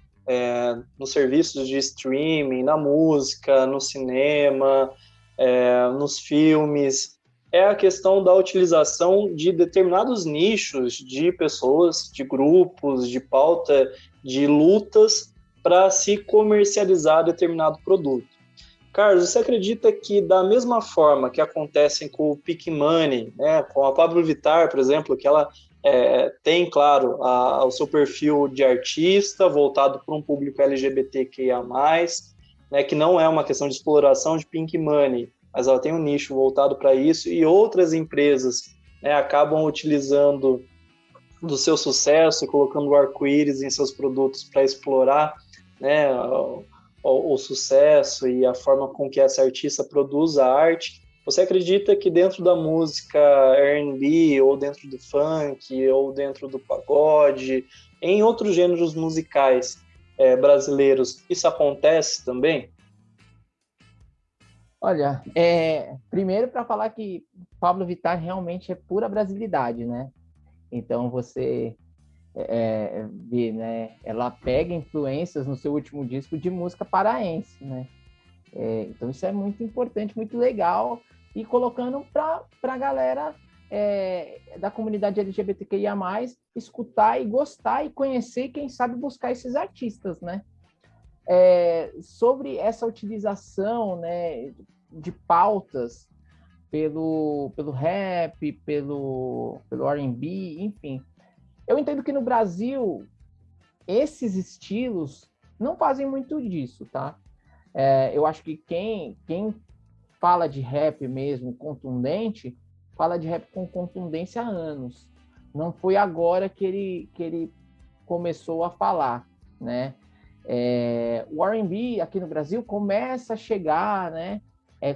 nos serviços de streaming, na música, no cinema, nos filmes, é a questão da utilização de determinados nichos de pessoas, de grupos, de pauta, de lutas para se comercializar determinado produto. Carlos, você acredita que da mesma forma que acontecem com o Pick Money, né, com a Pablo Vittar, por exemplo, que ela tem, claro, o seu perfil de artista voltado para um público LGBTQIA+, né, que não é uma questão de exploração de Pink Money, mas ela tem um nicho voltado para isso, e outras empresas, né, acabam utilizando do seu sucesso e colocando o arco-íris em seus produtos para explorar, né, o sucesso e a forma com que essa artista produz a arte. Você acredita que dentro da música R&B, ou dentro do funk, ou dentro do pagode, em outros gêneros musicais brasileiros, isso acontece também? Olha, primeiro para falar que Pablo Vittar realmente é pura brasilidade, né? Então você vê, né? Ela pega influências no seu último disco de música paraense, né? Então isso é muito importante, muito legal, e colocando para a galera da comunidade LGBTQIA+, escutar e gostar e conhecer, e quem sabe buscar esses artistas, né? Sobre essa utilização, né, de pautas pelo rap, pelo R&B, enfim. Eu entendo que no Brasil, esses estilos não fazem muito disso, tá? Eu acho que quem fala de rap mesmo, contundente, fala de rap com contundência há anos. Não foi agora que ele começou a falar, né? O R&B aqui no Brasil começa a chegar, né,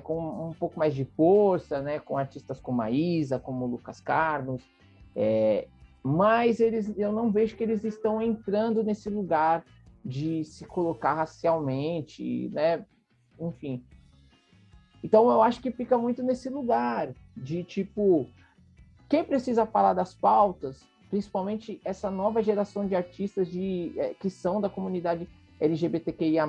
com um pouco mais de força, né, com artistas como a Isa, como o Lucas Carlos, mas eu não vejo que eles estão entrando nesse lugar de se colocar racialmente, né, enfim. Então eu acho que fica muito nesse lugar de tipo, quem precisa falar das pautas, principalmente essa nova geração de artistas que são da comunidade LGBTQIA+,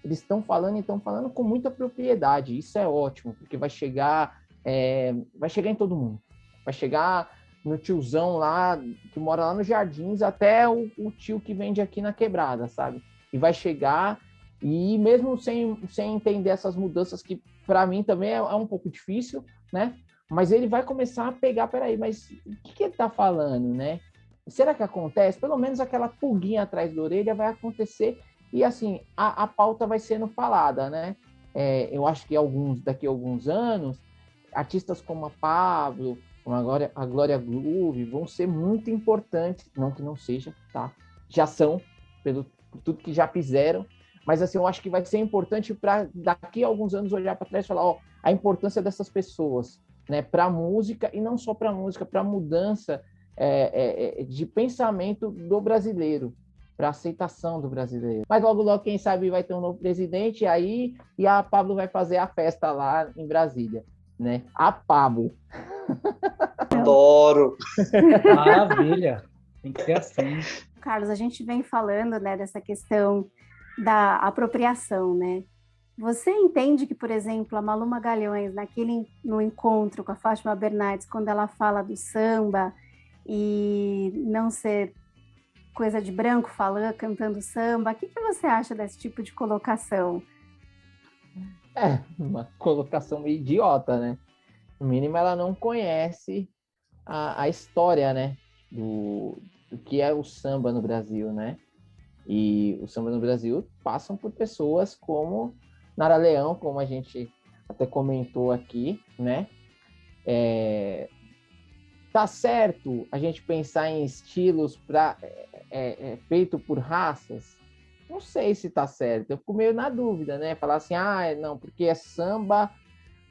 eles estão falando com muita propriedade. Isso é ótimo, porque vai chegar em todo mundo. Vai chegar no tiozão lá, que mora lá nos Jardins, até o tio que vende aqui na Quebrada, sabe? E vai chegar, e mesmo sem entender essas mudanças, que para mim também é um pouco difícil, né? Mas ele vai começar a pegar, peraí, mas o que ele está falando, né? Será que acontece? Pelo menos aquela pulguinha atrás da orelha vai acontecer, e assim, a pauta vai sendo falada, né? Eu acho que daqui a alguns anos, artistas como a Pablo, como a Glória Groove, vão ser muito importantes, não que não seja, tá? Já são, por tudo que já fizeram, mas assim, eu acho que vai ser importante para daqui a alguns anos olhar para trás e falar, ó, a importância dessas pessoas, né, para a música, e não só para a música, para a mudança de pensamento do brasileiro, para a aceitação do brasileiro. Mas logo, quem sabe, vai ter um novo presidente aí, e a Pablo vai fazer a festa lá em Brasília, né? A Pablo. Adoro! Maravilha! Tem que ser assim. Carlos, a gente vem falando, né, dessa questão da apropriação, né? Você entende que, por exemplo, a Malu Magalhães, no encontro com a Fátima Bernardes, quando ela fala do samba e não ser coisa de branco falando, cantando samba, o que você acha desse tipo de colocação? Uma colocação meio idiota, né? No mínimo, ela não conhece a história, né? Do que é o samba no Brasil, né? E o samba no Brasil passam por pessoas como Nara Leão, como a gente até comentou aqui, né? Tá certo a gente pensar em estilos feito por raças? Não sei se tá certo. Eu fico meio na dúvida, né? Falar assim, não, porque é samba...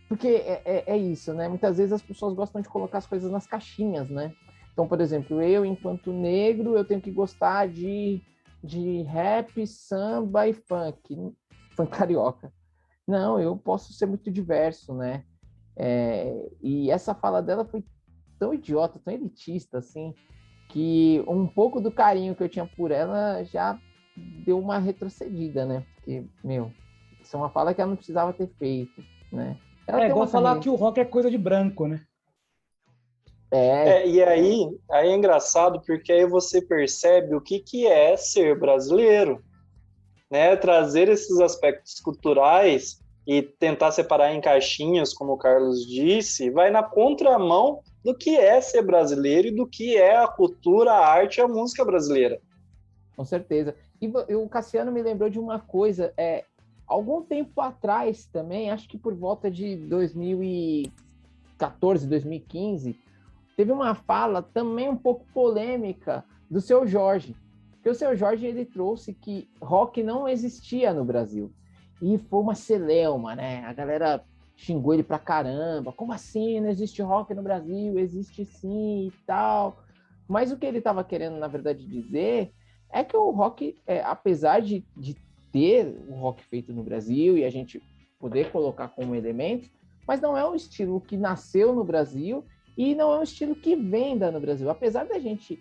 Porque é isso, né? Muitas vezes as pessoas gostam de colocar as coisas nas caixinhas, né? Então, por exemplo, eu, enquanto negro, eu tenho que gostar de rap, samba e funk carioca. Não, eu posso ser muito diverso, né? E essa fala dela foi tão idiota, tão elitista, assim, que um pouco do carinho que eu tinha por ela já deu uma retrocedida, né? Porque, isso é uma fala que ela não precisava ter feito, né? Ela É tem igual uma falar carreira. que o rock é coisa de branco, né? E aí é engraçado porque aí você percebe o que é ser brasileiro, né? Trazer esses aspectos culturais e tentar separar em caixinhas, como o Carlos disse, vai na contramão do que é ser brasileiro e do que é a cultura, a arte e a música brasileira. Com certeza. E o Cassiano me lembrou de uma coisa, algum tempo atrás também, acho que por volta de 2014, 2015, teve uma fala também um pouco polêmica do Seu Jorge, porque o Seu Jorge ele trouxe que rock não existia no Brasil, e foi uma celeuma, né? A galera xingou ele pra caramba, como assim não existe rock no Brasil? Existe sim e tal. Mas o que ele estava querendo, na verdade, dizer é que o rock, apesar de ter o rock feito no Brasil e a gente poder colocar como elemento, mas não é um estilo que nasceu no Brasil e não é um estilo que venda no Brasil. Apesar da gente,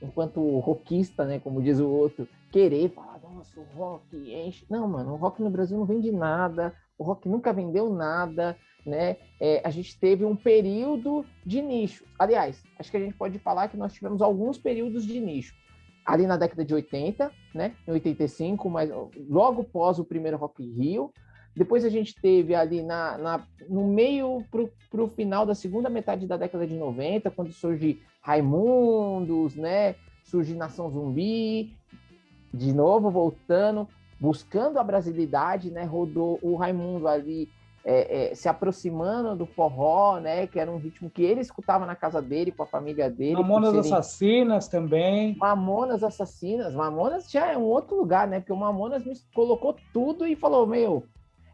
enquanto rockista, né, como diz o outro, querer falar, nossa, o rock enche. Não, mano, o rock no Brasil não vende nada, o rock nunca vendeu nada, né? A gente teve um período de nicho. Aliás, acho que a gente pode falar que nós tivemos alguns períodos de nicho. Ali na década de 80, né, em 85, mas logo pós o primeiro Rock in Rio. Depois a gente teve ali no meio para o final da segunda metade da década de 90, quando surge Raimundos, né, surge Nação Zumbi, de novo voltando, buscando a brasilidade, né, rodou o Raimundo ali se aproximando do forró, né, que era um ritmo que ele escutava na casa dele, com a família dele. Mamonas Assassinas também. Mamonas Assassinas. Mamonas já é um outro lugar, né, porque o Mamonas colocou tudo e falou, meu,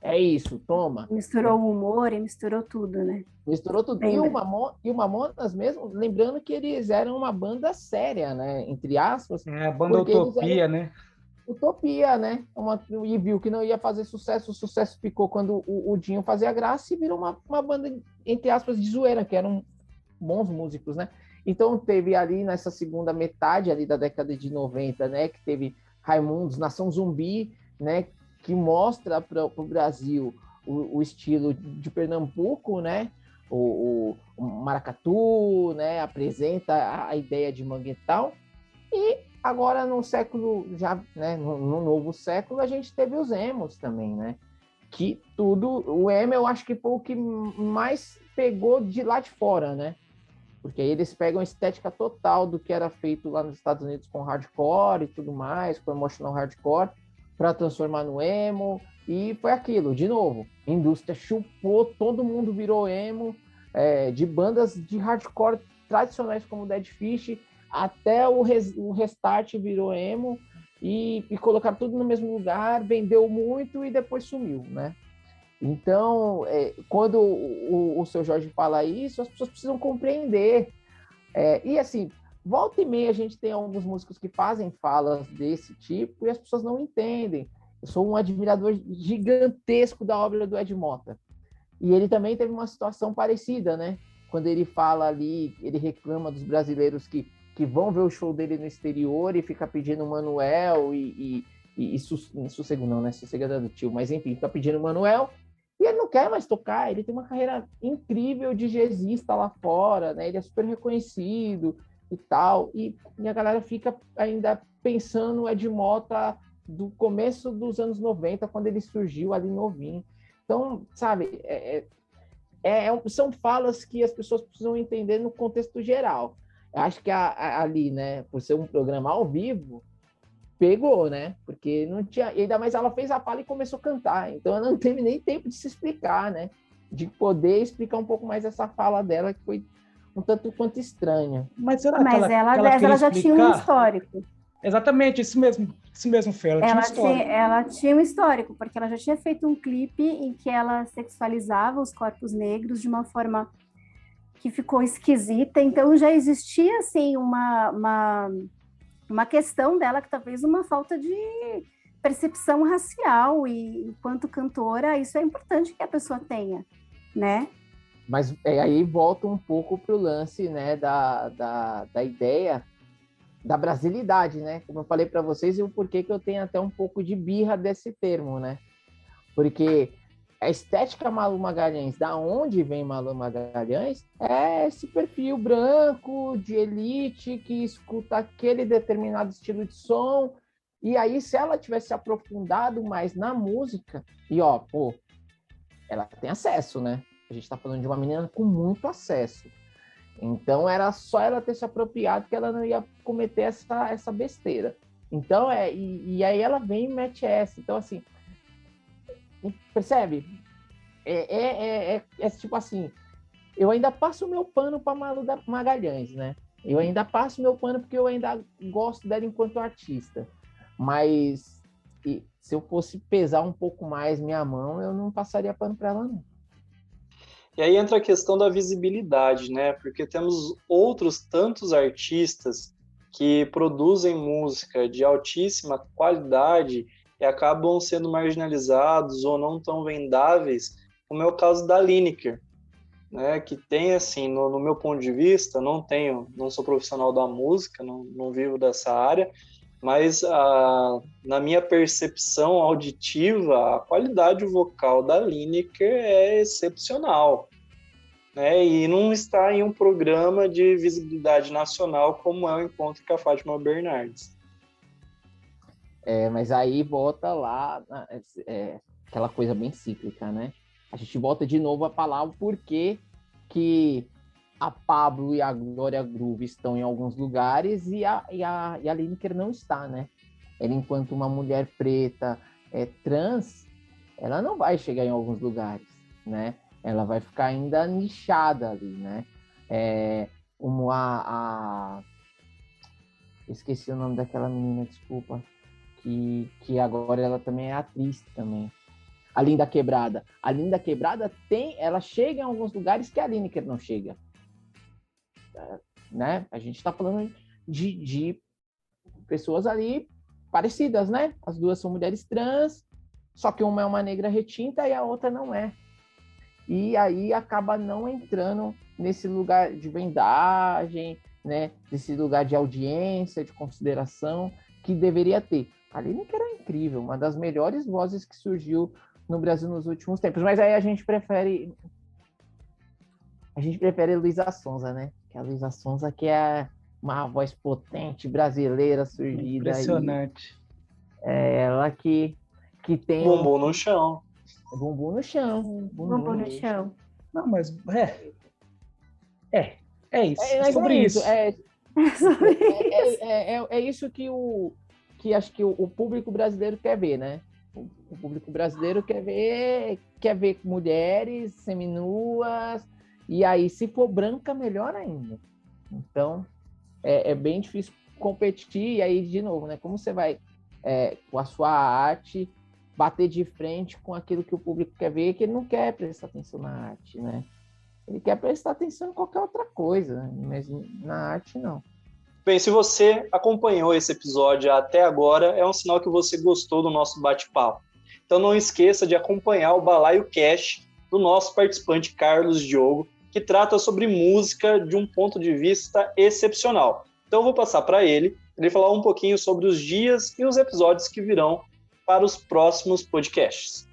é isso, toma. Misturou o humor e misturou tudo, né? Misturou tudo. E o Mamonas mesmo, lembrando que eles eram uma banda séria, né, entre aspas. A banda Utopia, né? Utopia, né? E viu que não ia fazer sucesso, o sucesso ficou quando o Dinho fazia graça e virou uma banda, entre aspas, de zoeira, que eram bons músicos, né? Então teve ali nessa segunda metade ali da década de 90, né, que teve Raimundos, Nação Zumbi, né, que mostra para o Brasil o estilo de Pernambuco, né? O maracatu, né, apresenta a ideia de manguetal. E agora no século, já, né, no novo século, a gente teve os emos também, né? Que tudo, o emo eu acho que foi o que mais pegou de lá de fora, né? Porque aí eles pegam a estética total do que era feito lá nos Estados Unidos com hardcore e tudo mais, com emotional hardcore, para transformar no emo, e foi aquilo, de novo, a indústria chupou, todo mundo virou emo, de bandas de hardcore tradicionais como Dead Fish, até o Restart virou emo, e colocaram tudo no mesmo lugar, vendeu muito e depois sumiu, né? Então, quando o Seu Jorge fala isso, as pessoas precisam compreender. E assim, volta e meia a gente tem alguns músicos que fazem falas desse tipo e as pessoas não entendem. Eu sou um admirador gigantesco da obra do Ed Mota. E ele também teve uma situação parecida, né? Quando ele fala ali, ele reclama dos brasileiros que vão ver o show dele no exterior e fica pedindo Manuel e Sossego não, né? Sossego é do tio, mas enfim, fica pedindo Manuel. E ele não quer mais tocar, ele tem uma carreira incrível de jazzista lá fora, né? Ele é super reconhecido e tal. E a galera fica ainda pensando no Ed Mota do começo dos anos 90, quando ele surgiu ali novinho. Então, sabe, são falas que as pessoas precisam entender no contexto geral. Eu acho que ali, né, por ser um programa ao vivo, pegou, né? Porque não tinha. E ainda mais ela fez a fala e começou a cantar. Então eu não teve nem tempo de se explicar, né? De poder explicar um pouco mais essa fala dela, que foi um tanto quanto estranha. Mas será Mas que ela já tinha um histórico. Exatamente, isso mesmo, Fê. Ela tinha um histórico. Ela tinha um histórico, porque ela já tinha feito um clipe em que ela sexualizava os corpos negros de uma forma que ficou esquisita. Então já existia, assim, uma questão dela, que talvez uma falta de percepção racial, e enquanto cantora, isso é importante que a pessoa tenha, né? Mas aí volta um pouco para o lance, né, da ideia da brasilidade, né? Como eu falei para vocês, e o porquê que eu tenho até um pouco de birra desse termo, né? Porque a estética Malu Magalhães, da onde vem Malu Magalhães, é esse perfil branco, de elite, que escuta aquele determinado estilo de som. E aí, se ela tivesse aprofundado mais na música, e ó, pô, ela tem acesso, né? A gente tá falando de uma menina com muito acesso. Então, era só ela ter se apropriado que ela não ia cometer essa besteira. Então, e aí ela vem e mete essa. Então, assim, percebe? É tipo assim, eu ainda passo o meu pano para Malu Magalhães, né? Eu ainda passo o meu pano porque eu ainda gosto dela enquanto artista. Mas se eu fosse pesar um pouco mais minha mão, eu não passaria pano para ela, não. E aí entra a questão da visibilidade, né? Porque temos outros tantos artistas que produzem música de altíssima qualidade e acabam sendo marginalizados ou não tão vendáveis, como é o caso da Lineker, né? Que tem, assim, no meu ponto de vista, não sou profissional da música, não vivo dessa área, mas na minha percepção auditiva, a qualidade vocal da Lineker é excepcional, né? E não está em um programa de visibilidade nacional como é o Encontro com a Fátima Bernardes. Mas aí volta lá aquela coisa bem cíclica, né? A gente volta de novo a falar o porquê que a Pablo e a Glória Groove estão em alguns lugares e a Lineker não está, né? Ela, enquanto uma mulher preta trans, ela não vai chegar em alguns lugares, né? Ela vai ficar ainda nichada ali, né? Esqueci o nome daquela menina, desculpa, que agora ela também é atriz também. A Linda Quebrada. A Linda Quebrada ela chega em alguns lugares que a Lineker não chega. Né? A gente está falando de pessoas ali parecidas, né? As duas são mulheres trans, só que uma é uma negra retinta e a outra não é. E aí acaba não entrando nesse lugar de vendagem, né? Nesse lugar de audiência, de consideração que deveria ter. A Lineker era incrível, uma das melhores vozes que surgiu no Brasil nos últimos tempos. Mas aí a gente prefere Luísa Sonza, né? Que a Luísa Sonza que é uma voz potente brasileira surgida. Impressionante. É ela que tem bumbum no chão. Bumbum no chão. Bumbum no chão. Não, mas é isso. É sobre isso. É isso que acho que o público brasileiro quer ver, né? O público brasileiro quer ver mulheres seminuas, e aí, se for branca, melhor ainda. Então, é bem difícil competir, e aí, de novo, né? Como você vai, com a sua arte, bater de frente com aquilo que o público quer ver, que ele não quer prestar atenção na arte, né? Ele quer prestar atenção em qualquer outra coisa, né? Mas na arte, não. Bem, se você acompanhou esse episódio até agora, é um sinal que você gostou do nosso bate-papo. Então não esqueça de acompanhar o Balaio Cast do nosso participante Carlos Diogo, que trata sobre música de um ponto de vista excepcional. Então eu vou passar para ele falar um pouquinho sobre os dias e os episódios que virão para os próximos podcasts.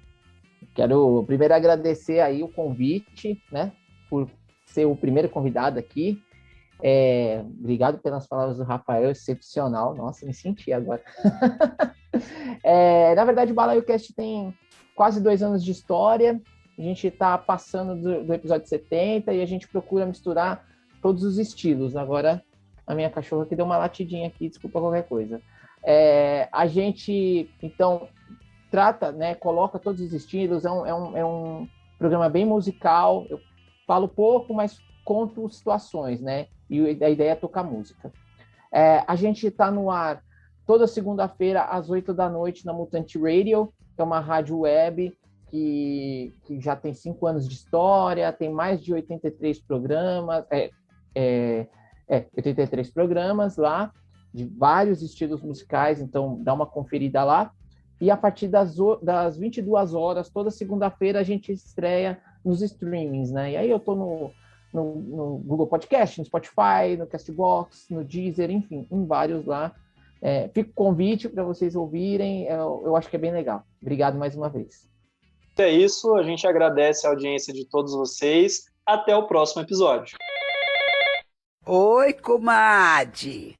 Quero primeiro agradecer aí o convite, né, por ser o primeiro convidado aqui. Obrigado pelas palavras do Rafael, excepcional. Nossa, me senti agora. Na verdade, o BalaioCast tem quase 2 anos de história. A gente está passando do episódio 70 e a gente procura misturar todos os estilos. Agora, a minha cachorra que deu uma latidinha aqui, desculpa qualquer coisa. A gente, então, trata, né, coloca todos os estilos. É um programa bem musical. Eu falo pouco, mas conto situações, né? E a ideia é tocar música. A gente está no ar toda segunda-feira, às 8 da noite, na Mutante Radio, que é uma rádio web que já tem 5 anos de história, tem mais de 83 programas, 83 programas lá, de vários estilos musicais, então dá uma conferida lá. E a partir das 22 horas, toda segunda-feira, a gente estreia nos streamings, né? E aí eu estou no Google Podcast, no Spotify, no Castbox, no Deezer, enfim, em vários lá. Fica o convite para vocês ouvirem, eu acho que é bem legal. Obrigado mais uma vez. É isso, a gente agradece a audiência de todos vocês. Até o próximo episódio. Oi, comadre.